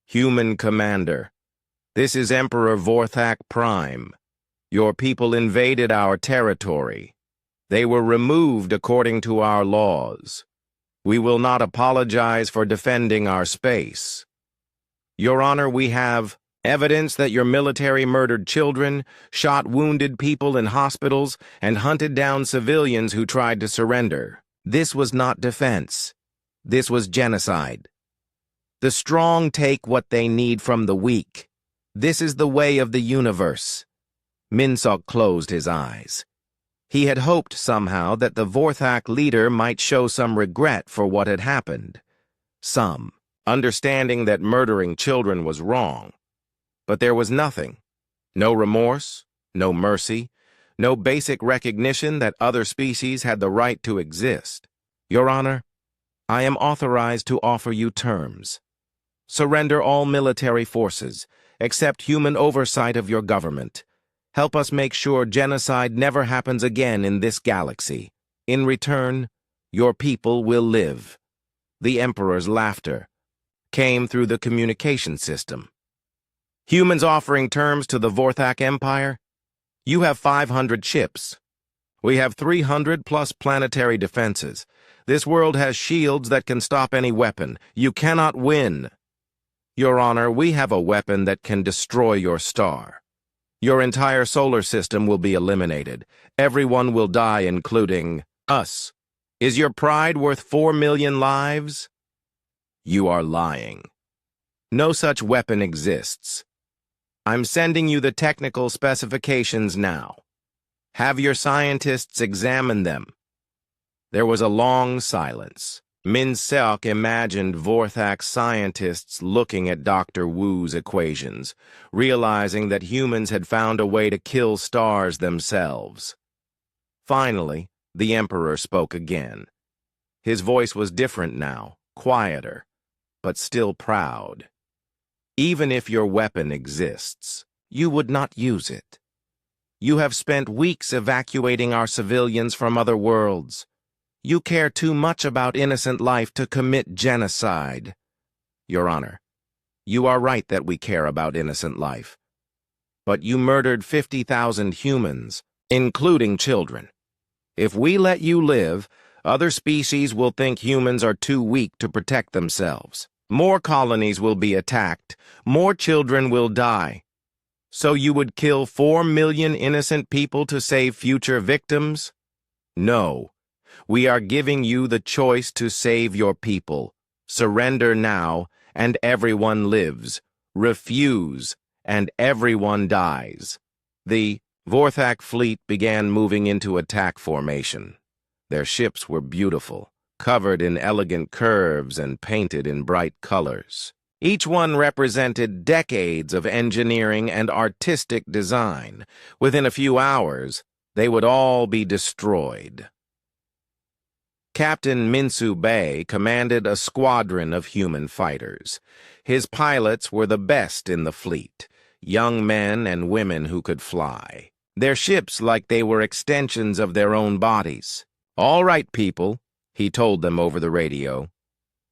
"Human Commander, this is Emperor Vorthak Prime. Your people invaded our territory. They were removed according to our laws. We will not apologize for defending our space. Your Honor, we have evidence that your military murdered children, shot wounded people in hospitals, and hunted down civilians who tried to surrender. This was not defense. This was genocide. The strong take what they need from the weak. This is the way of the universe." Minseok closed his eyes. He had hoped somehow that the Vorthak leader might show some regret for what had happened. Some, understanding that murdering children was wrong. But there was nothing. No remorse, no mercy, no basic recognition that other species had the right to exist. "Your Honor, I am authorized to offer you terms. Surrender all military forces, accept human oversight of your government. Help us make sure genocide never happens again in this galaxy. In return, your people will live." The Emperor's laughter came through the communication system. "Humans offering terms to the Vorthak Empire? You have 500 ships. We have 300 plus planetary defenses. This world has shields that can stop any weapon. You cannot win. Your Honor, we have a weapon that can destroy your star. Your entire solar system will be eliminated. Everyone will die, including us. Is your pride worth 4 million lives?" "You are lying. No such weapon exists. I'm sending you the technical specifications now. Have your scientists examine them." There was a long silence. Min Seok imagined Vorthak scientists looking at Dr. Wu's equations, realizing that humans had found a way to kill stars themselves. Finally, the Emperor spoke again. His voice was different now, quieter, but still proud. "Even if your weapon exists, you would not use it. You have spent weeks evacuating our civilians from other worlds. You care too much about innocent life to commit genocide." "Your Honor, you are right that we care about innocent life. But you murdered 50,000 humans, including children. If we let you live, other species will think humans are too weak to protect themselves. More colonies will be attacked. More children will die. So you would kill 4 million innocent people to save future victims? No. We are giving you the choice to save your people. Surrender now, and everyone lives. Refuse, and everyone dies." The Vorthak fleet began moving into attack formation. Their ships were beautiful, covered in elegant curves and painted in bright colors. Each one represented decades of engineering and artistic design. Within a few hours, they would all be destroyed. Captain Minsu Bay commanded a squadron of human fighters. His pilots were the best in the fleet, young men and women who could fly. Their ships like they were extensions of their own bodies. "All right, people," he told them over the radio.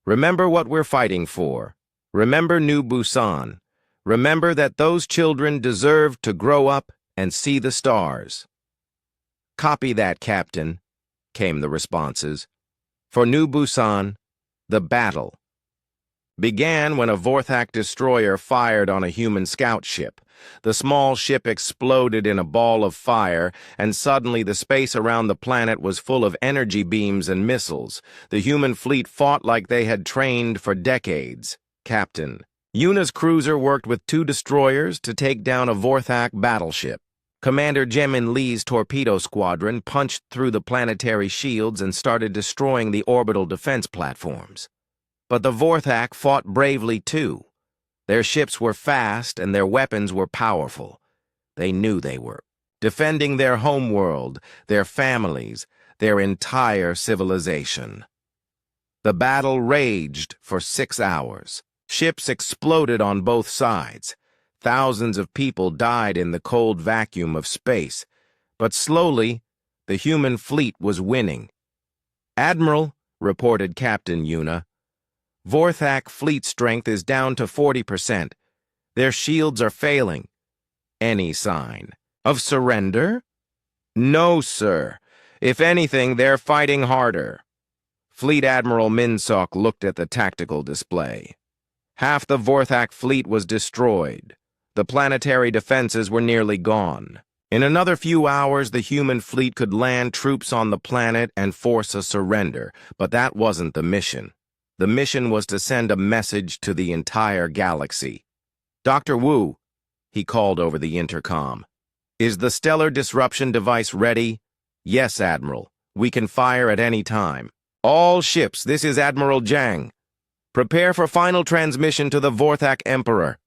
Remember what we're fighting for. Remember New Busan. Remember that those children deserve to grow up and see the stars." "Copy that, Captain," came the responses. For New Busan, the battle began when a Vorthak destroyer fired on a human scout ship. The small ship exploded in a ball of fire, and suddenly the space around the planet was full of energy beams and missiles. The human fleet fought like they had trained for decades. Captain Yuna's cruiser worked with 2 destroyers to take down a Vorthak battleship. Commander Jemin Lee's torpedo squadron punched through the planetary shields and started destroying the orbital defense platforms. But the Vorthak fought bravely too. Their ships were fast and their weapons were powerful. They knew they were defending their homeworld, their families, their entire civilization. The battle raged for 6 hours. Ships exploded on both sides. Thousands of people died in the cold vacuum of space. But slowly, the human fleet was winning. "Admiral," reported Captain Yuna, "Vorthak fleet strength is down to 40%. Their shields are failing. Any sign of surrender?" "No, sir. If anything, they're fighting harder." Fleet Admiral Minsok looked at the tactical display. Half the Vorthak fleet was destroyed. The planetary defenses were nearly gone. In another few hours, the human fleet could land troops on the planet and force a surrender, but that wasn't the mission. The mission was to send a message to the entire galaxy. "Dr. Wu," he called over the intercom, "is the stellar disruption device ready?" "Yes, Admiral. We can fire at any time." "All ships, this is Admiral Zhang. Prepare for final transmission to the Vorthak Emperor."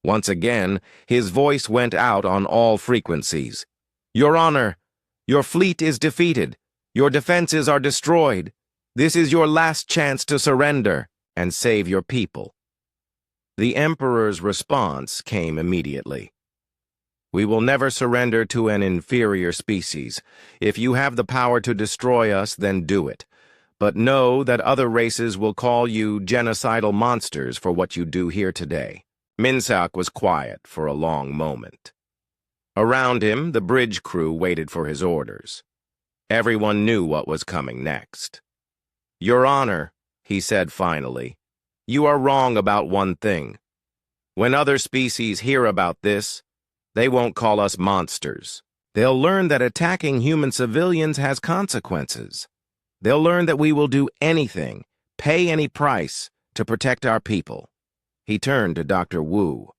Once again, his voice went out on all frequencies. "Your Honor, your fleet is defeated. Your defenses are destroyed. This is your last chance to surrender and save your people." The Emperor's response came immediately. "We will never surrender to an inferior species. If you have the power to destroy us, then do it. But know that other races will call you genocidal monsters for what you do here today." Minsak was quiet for a long moment. Around him, the bridge crew waited for his orders. Everyone knew what was coming next. "Your Honor," he said finally, "you are wrong about one thing. When other species hear about this, they won't call us monsters. They'll learn that attacking human civilians has consequences. They'll learn that we will do anything, pay any price, to protect our people." He turned to Dr. Wu.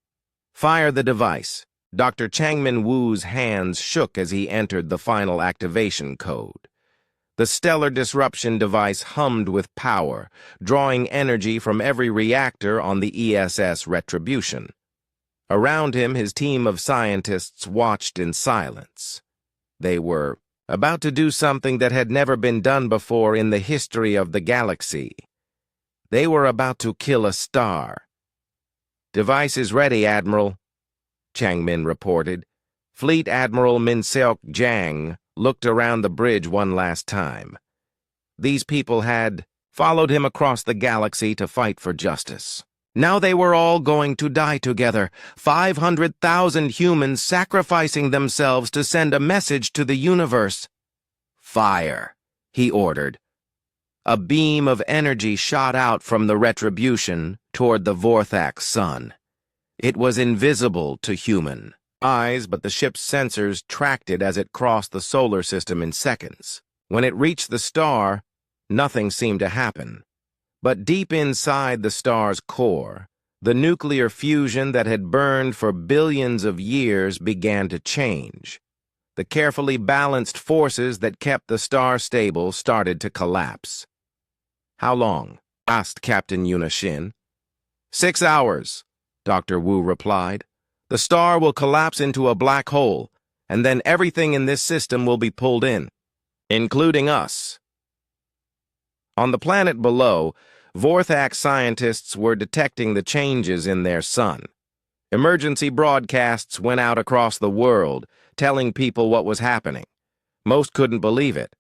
"Fire the device." Dr. Changmin Wu's hands shook as he entered the final activation code. The stellar disruption device hummed with power, drawing energy from every reactor on the ESS Retribution. Around him, his team of scientists watched in silence. They were about to do something that had never been done before in the history of the galaxy. They were about to kill a star. "Device is ready, Admiral," Changmin reported. Fleet Admiral Minseok Jang looked around the bridge one last time. These people had followed him across the galaxy to fight for justice. Now they were all going to die together, 500,000 humans sacrificing themselves to send a message to the universe. "Fire," he ordered. A beam of energy shot out from the Retribution toward the Vorthak sun. It was invisible to human eyes, but the ship's sensors tracked it as it crossed the solar system in seconds. When it reached the star, nothing seemed to happen. But deep inside the star's core, the nuclear fusion that had burned for billions of years began to change. The carefully balanced forces that kept the star stable started to collapse. "How long?" asked Captain Yunashin. 6 hours, Dr. Wu replied. "The star will collapse into a black hole, and then everything in this system will be pulled in, including us." On the planet below, Vorthak scientists were detecting the changes in their sun. Emergency broadcasts went out across the world, telling people what was happening. Most couldn't believe it.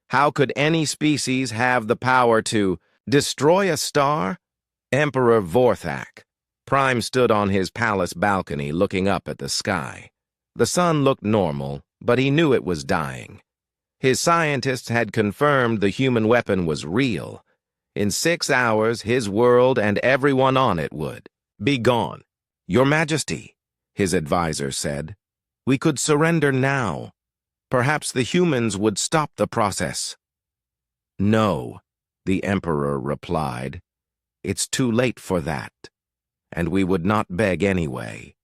How could any species have the power to Destroy a star? Emperor Vorthak. Prime stood on his palace balcony looking up at the sky. The sun looked normal, but he knew it was dying. His scientists had confirmed the human weapon was real. In 6 hours, his world and everyone on it would be gone. Your Majesty, his advisor said, we could surrender now. Perhaps the humans would stop the process. No, the Emperor replied. It's too late for that, and we would not beg anyway.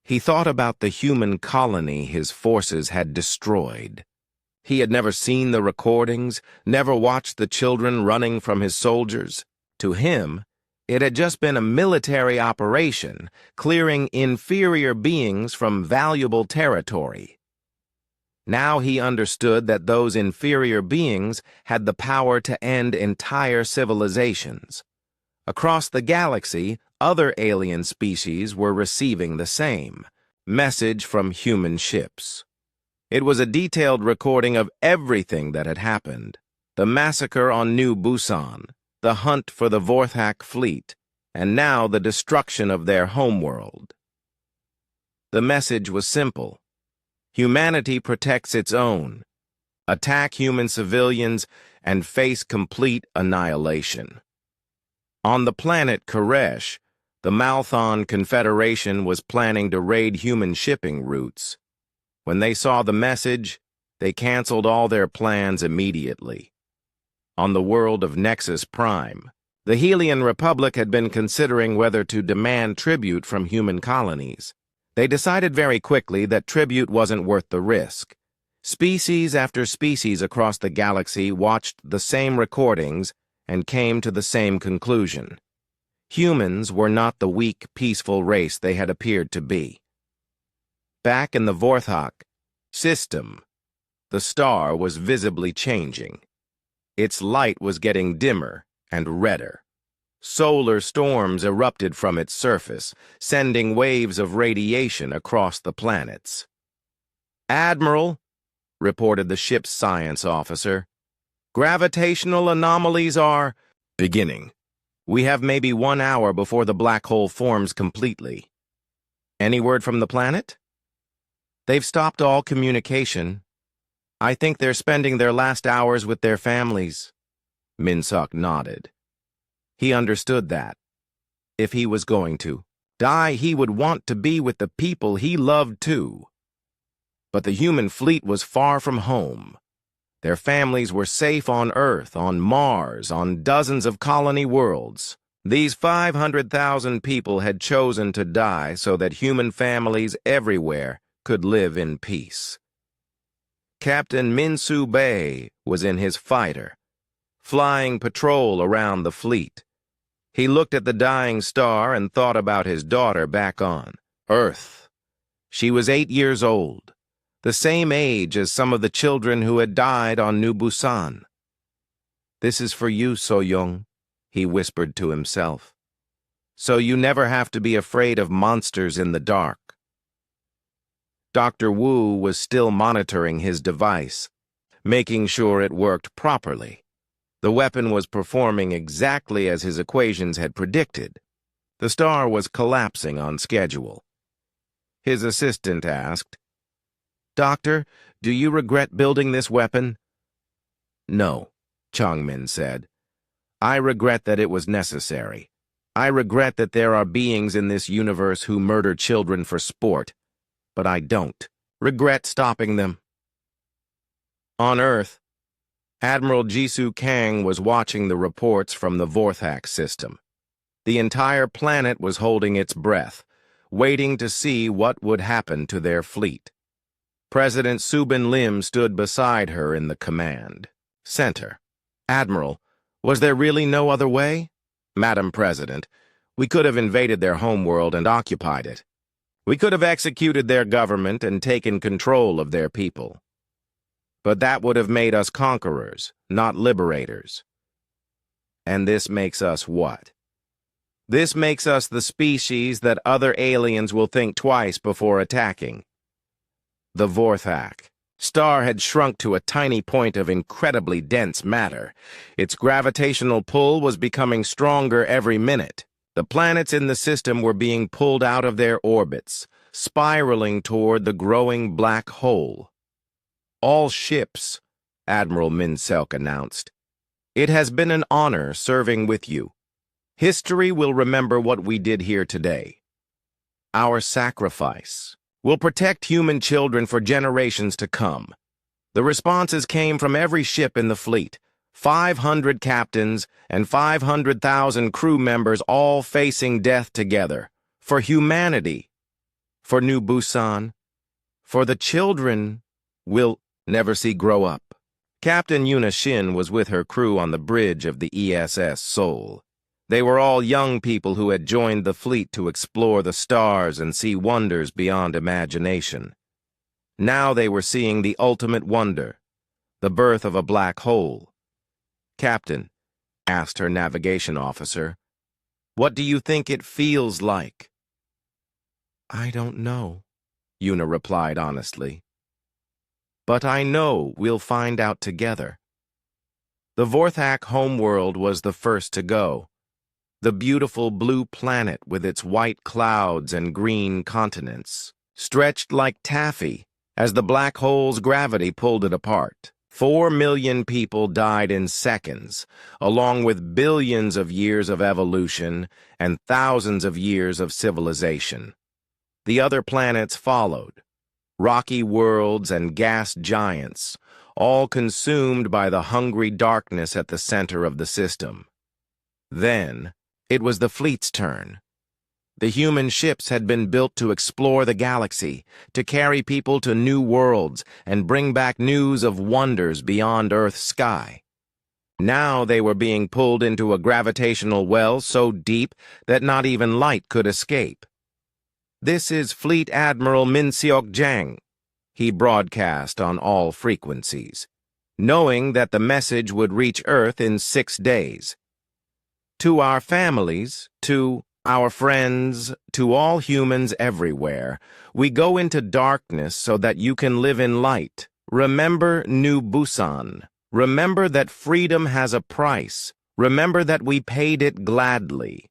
He thought about the human colony his forces had destroyed. He had never seen the recordings, never watched the children running from his soldiers. To him, it had just been a military operation, clearing inferior beings from valuable territory. Now he understood that those inferior beings had the power to end entire civilizations. Across the galaxy, other alien species were receiving the same message from human ships. It was a detailed recording of everything that had happened: the massacre on New Busan, the hunt for the Vorthak fleet, and now the destruction of their homeworld. The message was simple. Humanity protects its own. Attack human civilians and face complete annihilation. On the planet Koresh, the Malthon Confederation was planning to raid human shipping routes. When they saw the message, they canceled all their plans immediately. On the world of Nexus Prime, the Helian Republic had been considering whether to demand tribute from human colonies. They decided very quickly that tribute wasn't worth the risk. Species after species across the galaxy watched the same recordings and came to the same conclusion. Humans were not the weak, peaceful race they had appeared to be. Back in the Vorthak system, the star was visibly changing. Its light was getting dimmer and redder. Solar storms erupted from its surface, sending waves of radiation across the planets. "Admiral," reported the ship's science officer, "gravitational anomalies are beginning. We have maybe 1 hour before the black hole forms completely." "Any word from the planet?" "They've stopped all communication. I think they're spending their last hours with their families." Minsuk nodded. He understood that. If he was going to die, he would want to be with the people he loved too. But the human fleet was far from home. Their families were safe on Earth, on Mars, on dozens of colony worlds. These 500,000 people had chosen to die so that human families everywhere could live in peace. Captain Minsu Bay was in his fighter, flying patrol around the fleet. He looked at the dying star and thought about his daughter back on Earth. She was 8 years old, the same age as some of the children who had died on New Busan. "This is for you, So-young," he whispered to himself, "so you never have to be afraid of monsters in the dark." Dr. Wu was still monitoring his device, making sure it worked properly. The weapon was performing exactly as his equations had predicted. The star was collapsing on schedule. His assistant asked, "Doctor, do you regret building this weapon?" "No," Changmin said. "I regret that it was necessary. I regret that there are beings in this universe who murder children for sport. But I don't regret stopping them." On Earth, Admiral Jisoo Kang was watching the reports from the Vorthak system. The entire planet was holding its breath, waiting to see what would happen to their fleet. President Subin Lim stood beside her in the command center. "Admiral, was there really no other way?" "Madam President, we could have invaded their homeworld and occupied it. We could have executed their government and taken control of their people. But that would have made us conquerors, not liberators. And this makes us what? This makes us the species that other aliens will think twice before attacking. The Vorthak star had shrunk to a tiny point of incredibly dense matter. Its gravitational pull was becoming stronger every minute. The planets in the system were being pulled out of their orbits, spiraling toward the growing black hole. "All ships," Admiral Minselk announced. "It has been an honor serving with you. History will remember what we did here today. Our sacrifice will protect human children for generations to come." The responses came from every ship in the fleet, 500 captains and 500,000 crew members all facing death together. For humanity, for New Busan, for the children we'll never see grow up. Captain Yuna Shin was with her crew on the bridge of the ESS Seoul. They were all young people who had joined the fleet to explore the stars and see wonders beyond imagination. Now they were seeing the ultimate wonder, the birth of a black hole. "Captain," asked her navigation officer, "what do you think it feels like?" "I don't know," Yuna replied honestly. "But I know we'll find out together." The Vorthak homeworld was the first to go. The beautiful blue planet with its white clouds and green continents stretched like taffy as the black hole's gravity pulled it apart. 4 million people died in seconds, along with billions of years of evolution and thousands of years of civilization. The other planets followed, rocky worlds and gas giants, all consumed by the hungry darkness at the center of the system. Then, it was the fleet's turn. The human ships had been built to explore the galaxy, to carry people to new worlds and bring back news of wonders beyond Earth's sky. Now they were being pulled into a gravitational well so deep that not even light could escape. "This is Fleet Admiral Minseok Jang," he broadcast on all frequencies, knowing that the message would reach Earth in 6 days. "To our families, to our friends, to all humans everywhere, we go into darkness so that you can live in light. Remember New Busan. Remember that freedom has a price. Remember that we paid it gladly."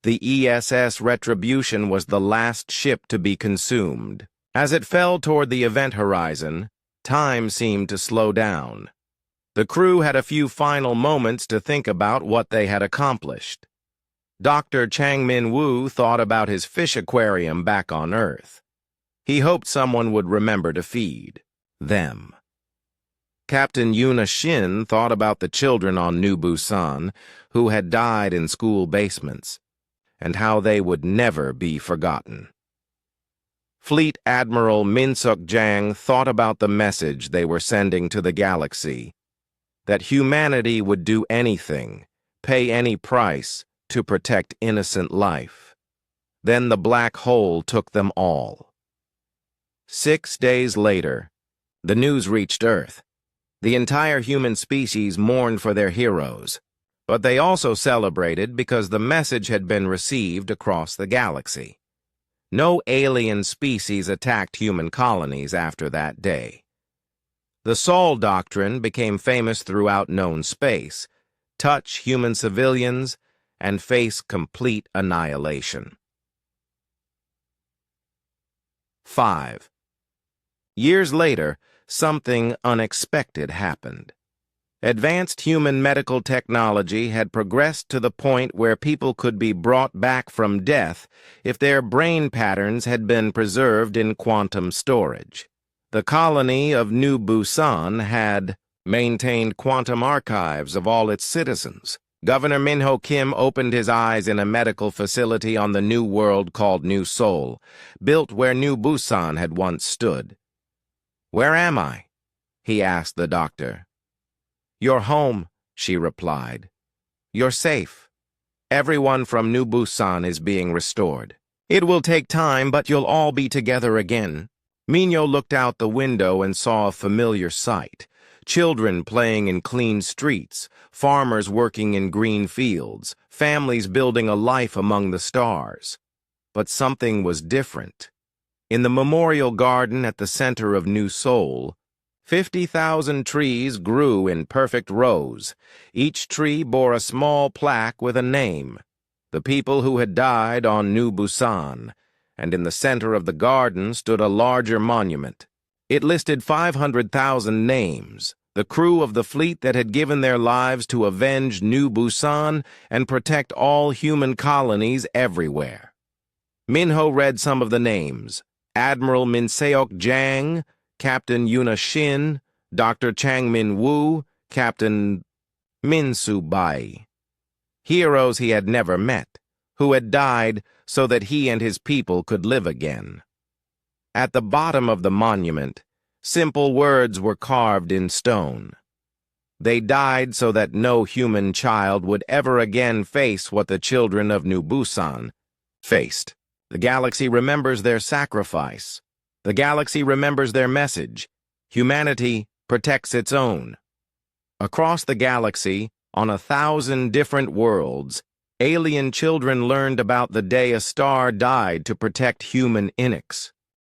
The ESS Retribution was the last ship to be consumed. As it fell toward the event horizon, time seemed to slow down. The crew had a few final moments to think about what they had accomplished. Dr. Changmin Wu thought about his fish aquarium back on Earth. He hoped someone would remember to feed them. Captain Yuna Shin thought about the children on New Busan who had died in school basements, and how they would never be forgotten. Fleet Admiral Minseok Jang thought about the message they were sending to the galaxy, that humanity would do anything, pay any price, to protect innocent life. Then the black hole took them all. 6 days later, the news reached Earth. The entire human species mourned for their heroes, but they also celebrated because the message had been received across the galaxy. No alien species attacked human colonies after that day. The Sol Doctrine became famous throughout known space: touch human civilians and face complete annihilation. 5. Years later, something unexpected happened. Advanced human medical technology had progressed to the point where people could be brought back from death if their brain patterns had been preserved in quantum storage. The colony of New Busan had maintained quantum archives of all its citizens. Governor Minho Kim opened his eyes in a medical facility on the new world called New Seoul, built where New Busan had once stood. "Where am I?" he asked the doctor. "You're home," she replied. "You're safe. Everyone from New Busan is being restored. It will take time, but you'll all be together again." Minho looked out the window and saw a familiar sight: children playing in clean streets, farmers working in green fields, families building a life among the stars. But something was different. In the memorial garden at the center of New Seoul, 50,000 trees grew in perfect rows. Each tree bore a small plaque with a name, the people who had died on New Busan, and in the center of the garden stood a larger monument. It listed 500,000 names, the crew of the fleet that had given their lives to avenge New Busan and protect all human colonies everywhere. Minho read some of the names: Admiral Minseok Jang, Captain Yuna Shin, Dr. Chang Min Woo, Captain Minsu Bai. Heroes he had never met, who had died so that he and his people could live again. At the bottom of the monument, simple words were carved in stone. They died so that no human child would ever again face what the children of New Busan faced. The galaxy remembers their sacrifice. The galaxy remembers their message. Humanity protects its own. Across the galaxy, on 1,000 different worlds, alien children learned about the day a star died to protect human innocence.